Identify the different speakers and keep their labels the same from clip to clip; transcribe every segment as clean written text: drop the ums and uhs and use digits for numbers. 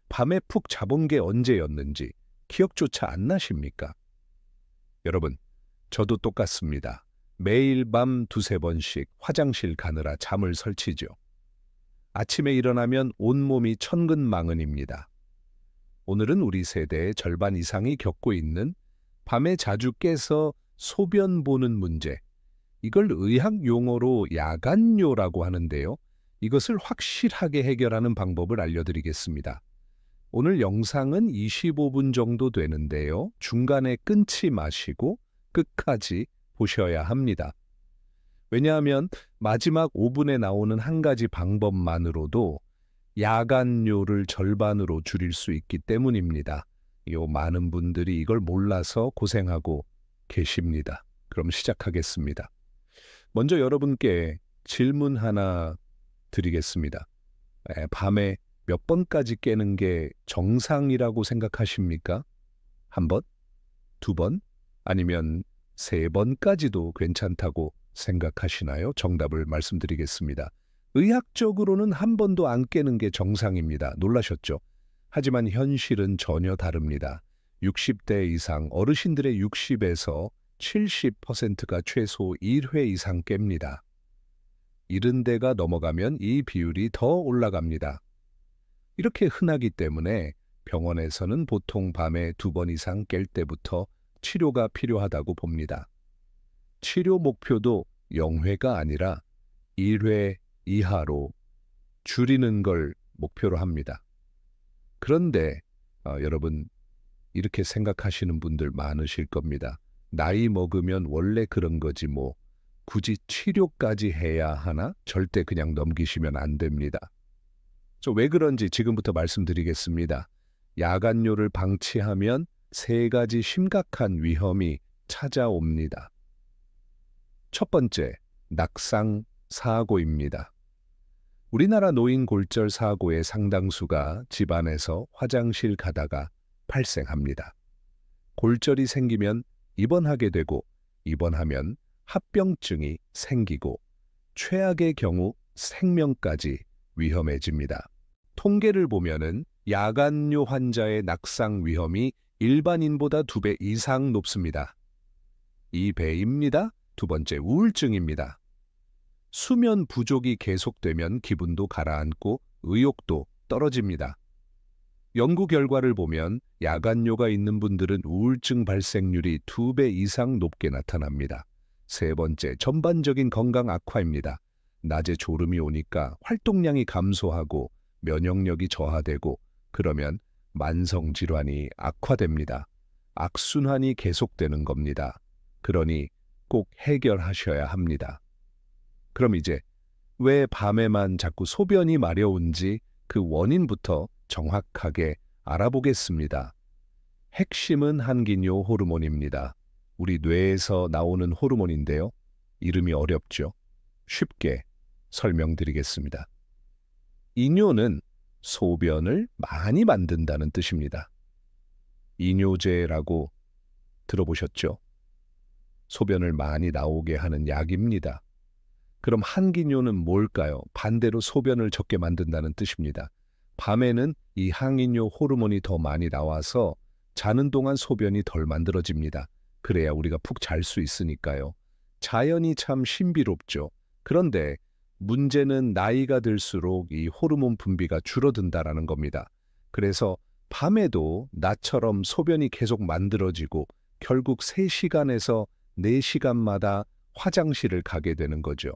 Speaker 1: 밤에 푹 자본 게 언제였는지 기억조차 안 나십니까? 여러분, 저도 똑같습니다. 매일 밤 두세 번씩 화장실 가느라 잠을 설치죠. 아침에 일어나면 온몸이 천근만근입니다. 오늘은 우리 세대의 절반 이상이 겪고 있는 밤에 자주 깨서 소변 보는 문제, 이걸 의학 용어로 야간뇨라고 하는데요. 이것을 확실하게 해결하는 방법을 알려드리겠습니다. 오늘 영상은 25분 정도 되는데요. 중간에 끊지 마시고 끝까지 보셔야 합니다. 왜냐하면 마지막 5분에 나오는 한 가지 방법만으로도 야간뇨를 절반으로 줄일 수 있기 때문입니다. 많은 분들이 이걸 몰라서 고생하고 계십니다. 그럼 시작하겠습니다. 먼저 여러분께 질문 하나 드리겠습니다. 밤에 몇 번까지 깨는 게 정상이라고 생각하십니까? 한 번? 두 번? 아니면 세 번까지도 괜찮다고 생각하시나요? 정답을 말씀드리겠습니다. 의학적으로는 한 번도 안 깨는 게 정상입니다. 놀라셨죠? 하지만 현실은 전혀 다릅니다. 60대 이상 어르신들의 60에서 70%가 최소 1회 이상 깹니다. 70대가 넘어가면 이 비율이 더 올라갑니다. 이렇게 흔하기 때문에 병원에서는 보통 밤에 2번 이상 깰 때부터 치료가 필요하다고 봅니다. 치료 목표도 0회가 아니라 1회 이하로 줄이는 걸 목표로 합니다. 그런데 여러분, 이렇게 생각하시는 분들 많으실 겁니다. 나이 먹으면 원래 그런 거지 뭐 굳이 치료까지 해야 하나? 절대 그냥 넘기시면 안 됩니다. 왜 그런지 지금부터 말씀드리겠습니다. 야간뇨를 방치하면 세 가지 심각한 위험이 찾아옵니다. 첫 번째, 낙상 사고입니다. 우리나라 노인 골절 사고의 상당수가 집안에서 화장실 가다가 발생합니다. 골절이 생기면 입원하게 되고 입원하면 합병증이 생기고 최악의 경우 생명까지 위험해집니다. 통계를 보면은 야간뇨 환자의 낙상 위험이 일반인보다 2배 이상 높습니다. 이 배입니다. 두 번째, 우울증입니다. 수면 부족이 계속되면 기분도 가라앉고 의욕도 떨어집니다. 연구 결과를 보면 야간뇨가 있는 분들은 우울증 발생률이 2배 이상 높게 나타납니다. 세 번째, 전반적인 건강 악화입니다. 낮에 졸음이 오니까 활동량이 감소하고 면역력이 저하되고 그러면 만성질환이 악화됩니다. 악순환이 계속되는 겁니다. 그러니 꼭 해결하셔야 합니다. 그럼 이제 왜 밤에만 자꾸 소변이 마려운지 그 원인부터 정확하게 알아보겠습니다. 핵심은 항기뇨 호르몬입니다. 우리 뇌에서 나오는 호르몬인데요. 이름이 어렵죠? 쉽게 설명드리겠습니다. 이뇨는 소변을 많이 만든다는 뜻입니다. 이뇨제라고 들어보셨죠? 소변을 많이 나오게 하는 약입니다. 그럼 항기뇨는 뭘까요? 반대로 소변을 적게 만든다는 뜻입니다. 밤에는 이 항기뇨 호르몬이 더 많이 나와서 자는 동안 소변이 덜 만들어집니다. 그래야 우리가 푹 잘 수 있으니까요. 자연이 참 신비롭죠. 그런데 문제는 나이가 들수록 이 호르몬 분비가 줄어든다라는 겁니다. 그래서 밤에도 나처럼 소변이 계속 만들어지고 결국 3시간에서 4시간마다 화장실을 가게 되는 거죠.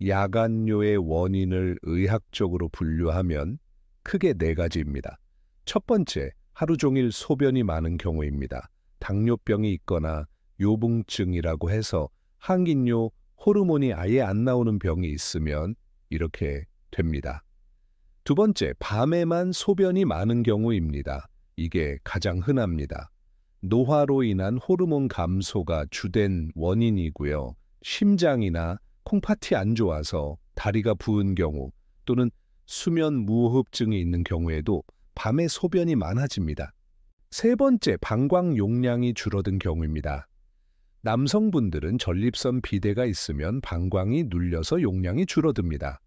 Speaker 1: 야간뇨의 원인을 의학적으로 분류하면 크게 4가지입니다. 첫 번째, 하루 종일 소변이 많은 경우입니다. 당뇨병이 있거나 요붕증이라고 해서 항기뇨 호르몬이 아예 안 나오는 병이 있으면 이렇게 됩니다. 두 번째, 밤에만 소변이 많은 경우입니다. 이게 가장 흔합니다. 노화로 인한 호르몬 감소가 주된 원인이고요. 심장이나 콩팥이 안 좋아서 다리가 부은 경우 또는 수면 무호흡증이 있는 경우에도 밤에 소변이 많아집니다. 세 번째, 방광 용량이 줄어든 경우입니다. 남성분들은 전립선 비대가 있으면 방광이 눌려서 용량이 줄어듭니다.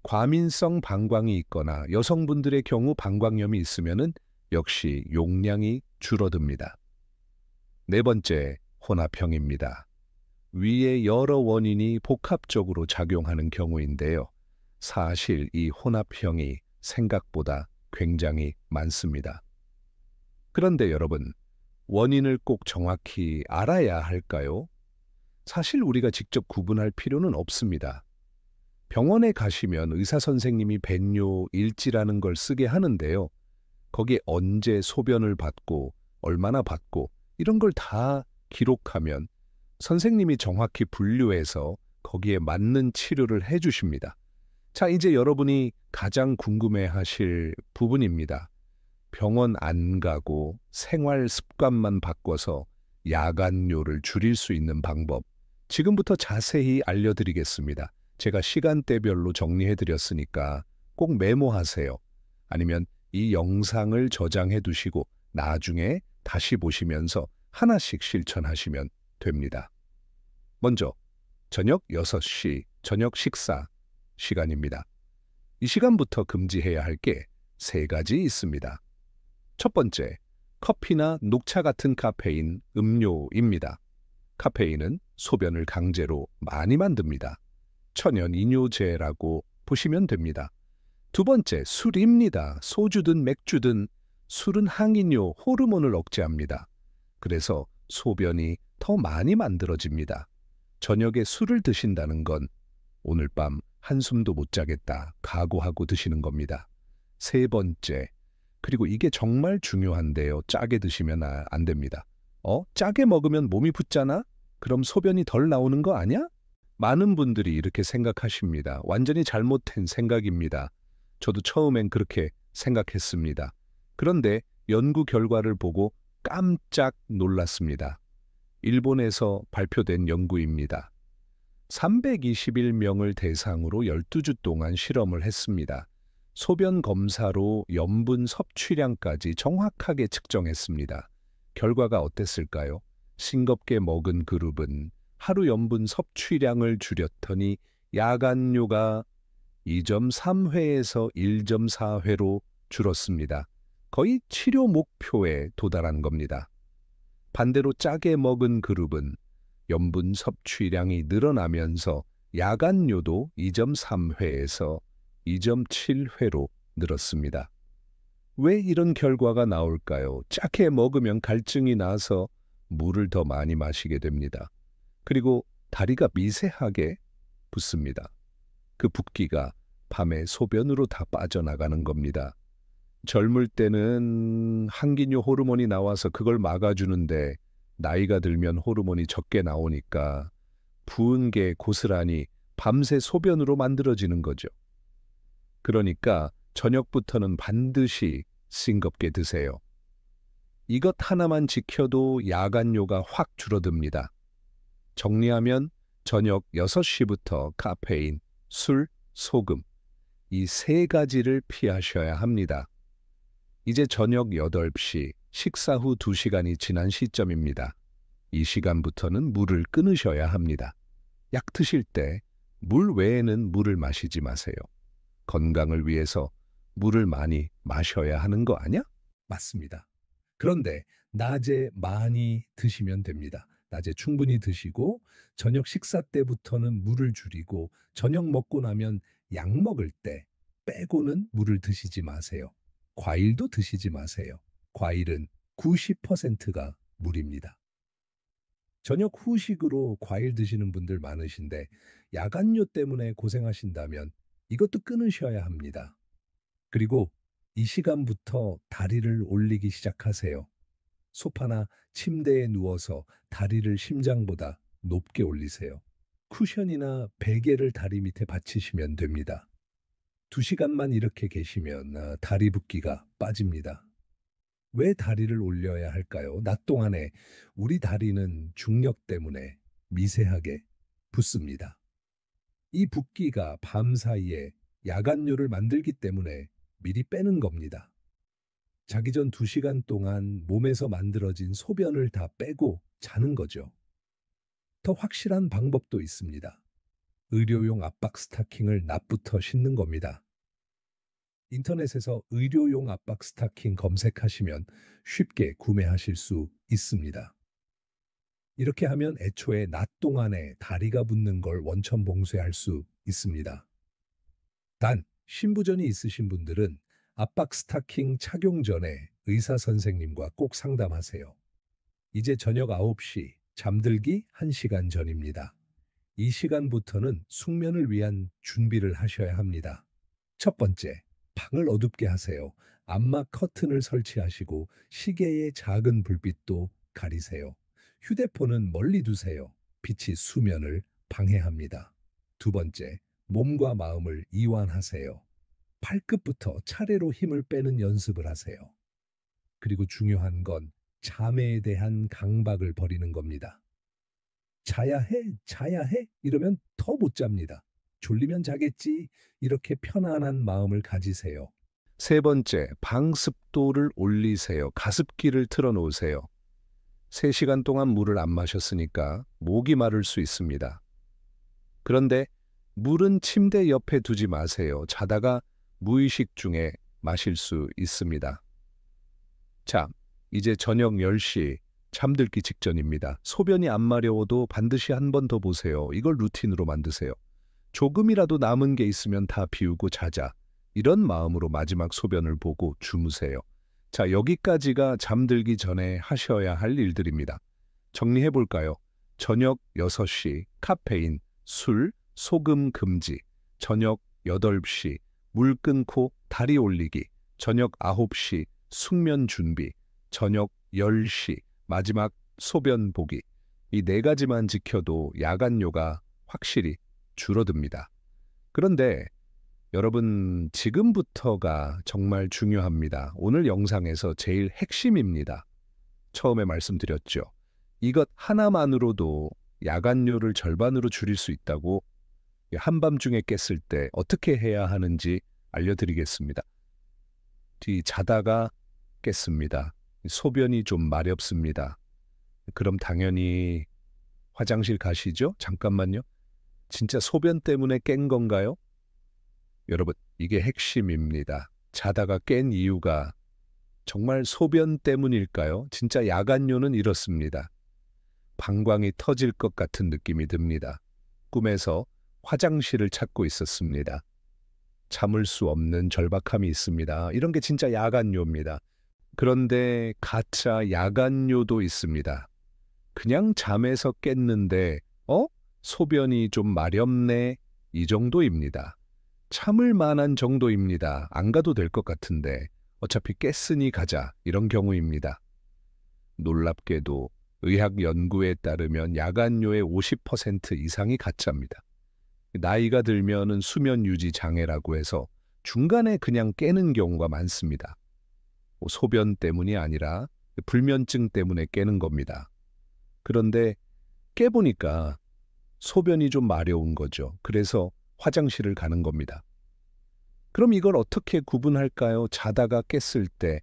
Speaker 1: 과민성 방광이 있거나 여성분들의 경우 방광염이 있으면은 역시 용량이 줄어듭니다. 네 번째, 혼합형입니다. 위의 여러 원인이 복합적으로 작용하는 경우인데요. 사실 이 혼합형이 생각보다 굉장히 많습니다. 그런데 여러분, 원인을 꼭 정확히 알아야 할까요? 사실 우리가 직접 구분할 필요는 없습니다. 병원에 가시면 의사 선생님이 배뇨 일지라는 걸 쓰게 하는데요. 거기에 언제 소변을 받고 얼마나 받고 이런 걸 다 기록하면 선생님이 정확히 분류해서 거기에 맞는 치료를 해주십니다. 자, 이제 여러분이 가장 궁금해하실 부분입니다. 병원 안 가고 생활 습관만 바꿔서 야간뇨를 줄일 수 있는 방법. 지금부터 자세히 알려드리겠습니다. 제가 시간대별로 정리해드렸으니까 꼭 메모하세요. 아니면 이 영상을 저장해 두시고 나중에 다시 보시면서 하나씩 실천하시면 됩니다. 먼저 저녁 6시 저녁 식사 시간입니다. 이 시간부터 금지해야 할 게 3가지 있습니다. 첫 번째, 커피나 녹차 같은 카페인 음료입니다. 카페인은 소변을 강제로 많이 만듭니다. 천연 이뇨제라고 보시면 됩니다. 두 번째, 술입니다. 소주든 맥주든 술은 항이뇨 호르몬을 억제합니다. 그래서 소변이 더 많이 만들어집니다. 저녁에 술을 드신다는 건 오늘 밤 한숨도 못 자겠다 각오하고 드시는 겁니다. 세 번째, 그리고 이게 정말 중요한데요. 짜게 드시면 안 됩니다. 짜게 먹으면 몸이 붓잖아? 그럼 소변이 덜 나오는 거 아니야? 많은 분들이 이렇게 생각하십니다. 완전히 잘못된 생각입니다. 저도 처음엔 그렇게 생각했습니다. 그런데 연구 결과를 보고 깜짝 놀랐습니다. 일본에서 발표된 연구입니다. 321명을 대상으로 12주 동안 실험을 했습니다. 소변 검사로 염분 섭취량까지 정확하게 측정했습니다. 결과가 어땠을까요? 싱겁게 먹은 그룹은 하루 염분 섭취량을 줄였더니 야간뇨가 2.3회에서 1.4회로 줄었습니다. 거의 치료 목표에 도달한 겁니다. 반대로 짜게 먹은 그룹은 염분 섭취량이 늘어나면서 야간뇨도 2.3회에서 2.7회로 늘었습니다. 왜 이런 결과가 나올까요? 짜게 먹으면 갈증이 나서 물을 더 많이 마시게 됩니다. 그리고 다리가 미세하게 붓습니다. 그 붓기가 밤에 소변으로 다 빠져나가는 겁니다. 젊을 때는 항기뇨 호르몬이 나와서 그걸 막아주는데 나이가 들면 호르몬이 적게 나오니까 부은 게 고스란히 밤새 소변으로 만들어지는 거죠. 그러니까 저녁부터는 반드시 싱겁게 드세요. 이것 하나만 지켜도 야간뇨가 확 줄어듭니다. 정리하면 저녁 6시부터 카페인, 술, 소금 이 3가지를 피하셔야 합니다. 이제 저녁 8시, 식사 후 2시간이 지난 시점입니다. 이 시간부터는 물을 끊으셔야 합니다. 약 드실 때 물 외에는 물을 마시지 마세요. 건강을 위해서 물을 많이 마셔야 하는 거 아니야? 맞습니다. 그런데 낮에 많이 드시면 됩니다. 낮에 충분히 드시고 저녁 식사 때부터는 물을 줄이고 저녁 먹고 나면 약 먹을 때 빼고는 물을 드시지 마세요. 과일도 드시지 마세요. 과일은 90%가 물입니다. 저녁 후식으로 과일 드시는 분들 많으신데 야간뇨 때문에 고생하신다면 이것도 끊으셔야 합니다. 그리고 이 시간부터 다리를 올리기 시작하세요. 소파나 침대에 누워서 다리를 심장보다 높게 올리세요. 쿠션이나 베개를 다리 밑에 받치시면 됩니다. 2시간만 이렇게 계시면 다리 붓기가 빠집니다. 왜 다리를 올려야 할까요? 낮 동안에 우리 다리는 중력 때문에 미세하게 붓습니다. 이 붓기가 밤 사이에 야간뇨를 만들기 때문에 미리 빼는 겁니다. 자기 전 2시간 동안 몸에서 만들어진 소변을 다 빼고 자는 거죠. 더 확실한 방법도 있습니다. 의료용 압박 스타킹을 낮부터 신는 겁니다. 인터넷에서 의료용 압박 스타킹 검색하시면 쉽게 구매하실 수 있습니다. 이렇게 하면 애초에 낮 동안에 다리가 붓는 걸 원천 봉쇄할 수 있습니다. 단, 신부전이 있으신 분들은 압박 스타킹 착용 전에 의사 선생님과 꼭 상담하세요. 이제 저녁 9시, 잠들기 1시간 전입니다. 이 시간부터는 숙면을 위한 준비를 하셔야 합니다. 첫 번째, 방을 어둡게 하세요. 암막 커튼을 설치하시고 시계의 작은 불빛도 가리세요. 휴대폰은 멀리 두세요. 빛이 수면을 방해합니다. 두 번째, 몸과 마음을 이완하세요. 발끝부터 차례로 힘을 빼는 연습을 하세요. 그리고 중요한 건 잠에 대한 강박을 버리는 겁니다. 자야 해, 자야 해 이러면 더 못 잡니다. 졸리면 자겠지. 이렇게 편안한 마음을 가지세요. 세 번째, 방 습도를 올리세요. 가습기를 틀어놓으세요. 3시간 동안 물을 안 마셨으니까 목이 마를 수 있습니다. 그런데 물은 침대 옆에 두지 마세요. 자다가 무의식 중에 마실 수 있습니다. 자, 이제 저녁 10시 잠들기 직전입니다. 소변이 안 마려워도 반드시 한 번 더 보세요. 이걸 루틴으로 만드세요. 조금이라도 남은 게 있으면 다 비우고 자자. 이런 마음으로 마지막 소변을 보고 주무세요. 자, 여기까지가 잠들기 전에 하셔야 할 일들입니다. 정리해 볼까요? 저녁 6시 카페인, 술, 소금 금지. 저녁 8시 물 끊고 다리 올리기. 저녁 9시 숙면 준비. 저녁 10시 마지막 소변 보기. 이 4가지만 지켜도 야간뇨가 확실히 줄어듭니다. 그런데 여러분, 지금부터가 정말 중요합니다. 오늘 영상에서 제일 핵심입니다. 처음에 말씀드렸죠. 이것 하나만으로도 야간뇨를 절반으로 줄일 수 있다고. 한밤중에 깼을 때 어떻게 해야 하는지 알려드리겠습니다. 자다가 깼습니다. 소변이 좀 마렵습니다. 그럼 당연히 화장실 가시죠? 잠깐만요. 진짜 소변 때문에 깬 건가요? 여러분, 이게 핵심입니다. 자다가 깬 이유가 정말 소변 때문일까요? 진짜 야간뇨는 이렇습니다. 방광이 터질 것 같은 느낌이 듭니다. 꿈에서 화장실을 찾고 있었습니다. 참을 수 없는 절박함이 있습니다. 이런 게 진짜 야간뇨입니다. 그런데 가짜 야간뇨도 있습니다. 그냥 잠에서 깼는데 소변이 좀 마렵네 이 정도입니다. 참을 만한 정도입니다. 안 가도 될 것 같은데 어차피 깼으니 가자 이런 경우입니다. 놀랍게도 의학 연구에 따르면 야간뇨의 50% 이상이 가짜입니다. 나이가 들면은 수면 유지 장애라고 해서 중간에 그냥 깨는 경우가 많습니다. 소변 때문이 아니라 불면증 때문에 깨는 겁니다. 그런데 깨보니까 소변이 좀 마려운 거죠. 그래서 화장실을 가는 겁니다. 그럼 이걸 어떻게 구분할까요? 자다가 깼을 때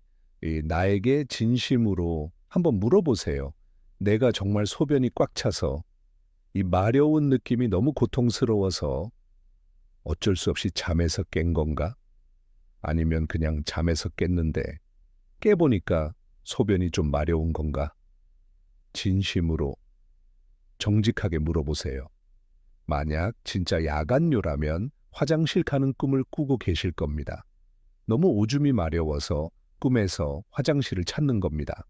Speaker 1: 나에게 진심으로 한번 물어보세요. 내가 정말 소변이 꽉 차서 이 마려운 느낌이 너무 고통스러워서 어쩔 수 없이 잠에서 깬 건가? 아니면 그냥 잠에서 깼는데 깨보니까 소변이 좀 마려운 건가? 진심으로 정직하게 물어보세요. 만약 진짜 야간뇨라면 화장실 가는 꿈을 꾸고 계실 겁니다. 너무 오줌이 마려워서 꿈에서 화장실을 찾는 겁니다.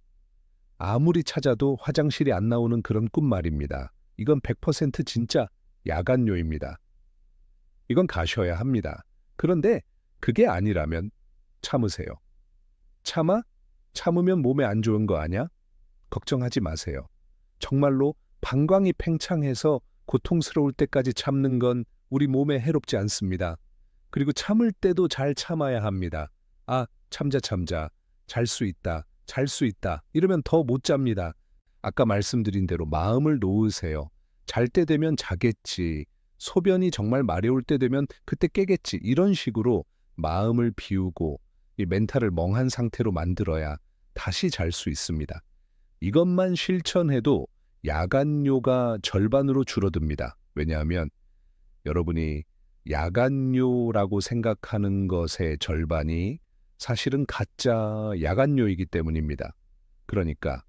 Speaker 1: 아무리 찾아도 화장실이 안 나오는 그런 꿈 말입니다. 이건 100% 진짜 야간뇨입니다. 이건 가셔야 합니다. 그런데 그게 아니라면 참으세요. 참으면 몸에 안 좋은 거 아냐? 걱정하지 마세요. 정말로 방광이 팽창해서 고통스러울 때까지 참는 건 우리 몸에 해롭지 않습니다. 그리고 참을 때도 잘 참아야 합니다. 참자. 잘 수 있다. 이러면 더 못 잡니다. 아까 말씀드린 대로 마음을 놓으세요. 잘 때 되면 자겠지. 소변이 정말 마려울 때 되면 그때 깨겠지. 이런 식으로 마음을 비우고 이 멘탈을 멍한 상태로 만들어야 다시 잘 수 있습니다. 이것만 실천해도 야간뇨가 절반으로 줄어듭니다. 왜냐하면 여러분이 야간요라고 생각하는 것의 절반이 사실은 가짜 야간요이기 때문입니다. 그러니까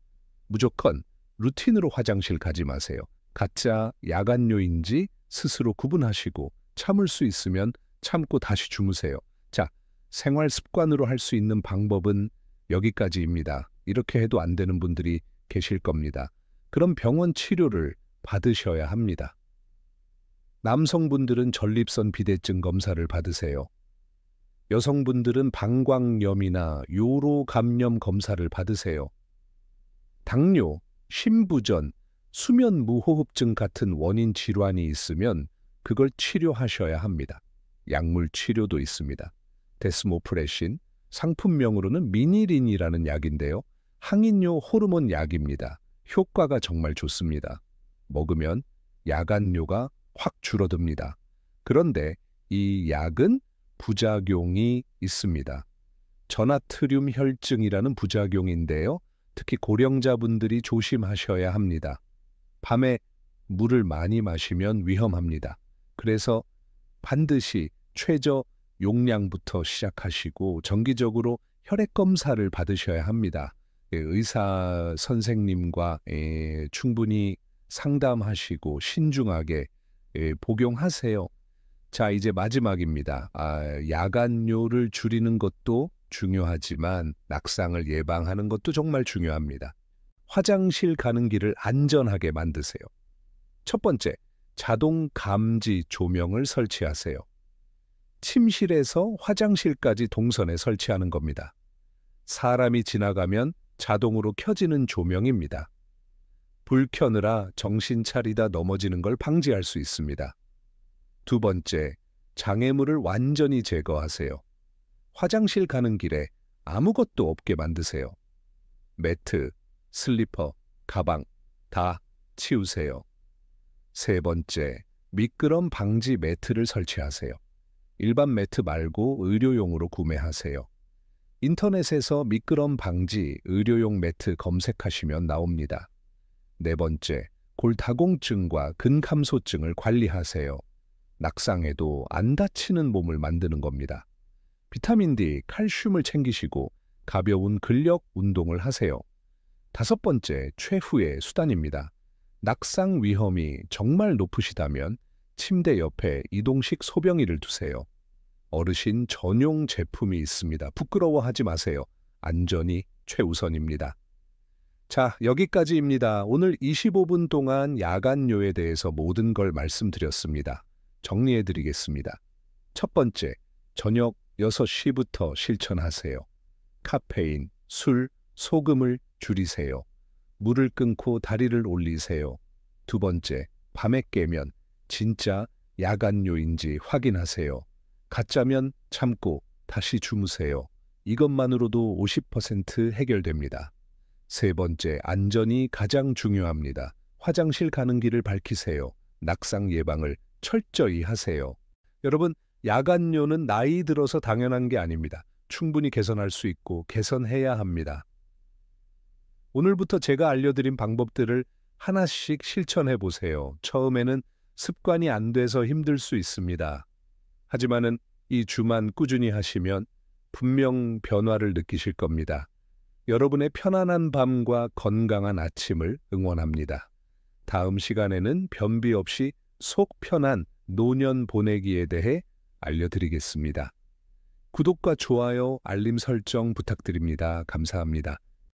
Speaker 1: 무조건 루틴으로 화장실 가지 마세요. 가짜 야간요인지 스스로 구분하시고 참을 수 있으면 참고 다시 주무세요. 자, 생활 습관으로 할 수 있는 방법은 여기까지입니다. 이렇게 해도 안 되는 분들이 계실 겁니다. 그럼 병원 치료를 받으셔야 합니다. 남성분들은 전립선 비대증 검사를 받으세요. 여성분들은 방광염이나 요로 감염 검사를 받으세요. 당뇨, 심부전, 수면 무호흡증 같은 원인 질환이 있으면 그걸 치료하셔야 합니다. 약물 치료도 있습니다. 데스모프레신, 상품명으로는 미니린이라는 약인데요. 항인요 호르몬 약입니다. 효과가 정말 좋습니다. 먹으면 야간요가 확 줄어듭니다. 그런데 이 약은 부작용이 있습니다. 전아트륨 혈증이라는 부작용인데요. 특히 고령자분들이 조심하셔야 합니다. 밤에 물을 많이 마시면 위험합니다. 그래서 반드시 최저 용량부터 시작하시고 정기적으로 혈액 검사를 받으셔야 합니다. 의사 선생님과 충분히 상담하시고 신중하게 복용하세요. 자, 이제 마지막입니다. 야간요를 줄이는 것도 중요하지만 낙상을 예방하는 것도 정말 중요합니다. 화장실 가는 길을 안전하게 만드세요. 첫 번째, 자동 감지 조명을 설치하세요. 침실에서 화장실까지 동선에 설치하는 겁니다. 사람이 지나가면 자동으로 켜지는 조명입니다. 불 켜느라 정신 차리다 넘어지는 걸 방지할 수 있습니다. 두 번째, 장애물을 완전히 제거하세요. 화장실 가는 길에 아무것도 없게 만드세요. 매트, 슬리퍼, 가방 다 치우세요. 세 번째, 미끄럼 방지 매트를 설치하세요. 일반 매트 말고 의료용으로 구매하세요. 인터넷에서 미끄럼 방지 의료용 매트 검색하시면 나옵니다. 네 번째, 골다공증과 근감소증을 관리하세요. 낙상에도 안 다치는 몸을 만드는 겁니다. 비타민 D, 칼슘을 챙기시고 가벼운 근력 운동을 하세요. 다섯 번째, 최후의 수단입니다. 낙상 위험이 정말 높으시다면 침대 옆에 이동식 소변기를 두세요. 어르신 전용 제품이 있습니다. 부끄러워하지 마세요. 안전이 최우선입니다. 자, 여기까지입니다. 오늘 25분 동안 야간요에 대해서 모든 걸 말씀드렸습니다. 정리해드리겠습니다. 첫 번째, 저녁 6시부터 실천하세요. 카페인, 술, 소금을 줄이세요. 물을 끊고 다리를 올리세요. 두 번째, 밤에 깨면 진짜 야간요인지 확인하세요. 가짜면 참고 다시 주무세요. 이것만으로도 50% 해결됩니다. 세 번째, 안전이 가장 중요합니다. 화장실 가는 길을 밝히세요. 낙상 예방을 철저히 하세요. 여러분, 야간요는 나이 들어서 당연한 게 아닙니다. 충분히 개선할 수 있고 개선해야 합니다. 오늘부터 제가 알려드린 방법들을 하나씩 실천해 보세요. 처음에는 습관이 안 돼서 힘들 수 있습니다. 하지만은 이 주만 꾸준히 하시면 분명 변화를 느끼실 겁니다. 여러분의 편안한 밤과 건강한 아침을 응원합니다. 다음 시간에는 변비 없이 속 편한 노년 보내기에 대해 알려드리겠습니다. 구독과 좋아요, 알림 설정 부탁드립니다. 감사합니다.